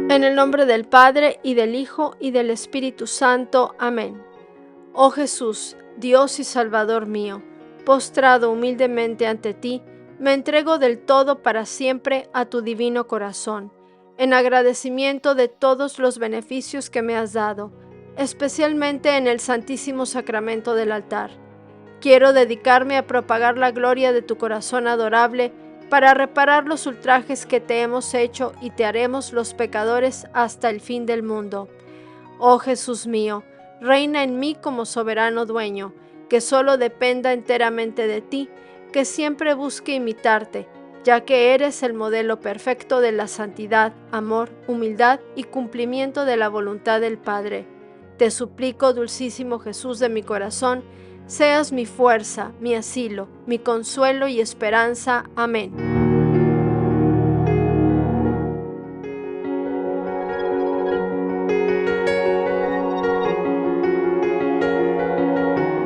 En el nombre del Padre, y del Hijo, y del Espíritu Santo. Amén. Oh Jesús, Dios y Salvador mío, postrado humildemente ante ti, me entrego del todo para siempre a tu divino corazón, en agradecimiento de todos los beneficios que me has dado, especialmente en el Santísimo Sacramento del altar. Quiero dedicarme a propagar la gloria de tu corazón adorable, para reparar los ultrajes que te hemos hecho y te haremos los pecadores hasta el fin del mundo. Oh Jesús mío, reina en mí como soberano dueño, que solo dependa enteramente de ti, que siempre busque imitarte, ya que eres el modelo perfecto de la santidad, amor, humildad y cumplimiento de la voluntad del Padre. Te suplico, dulcísimo Jesús de mi corazón, seas mi fuerza, mi asilo, mi consuelo y esperanza. Amén.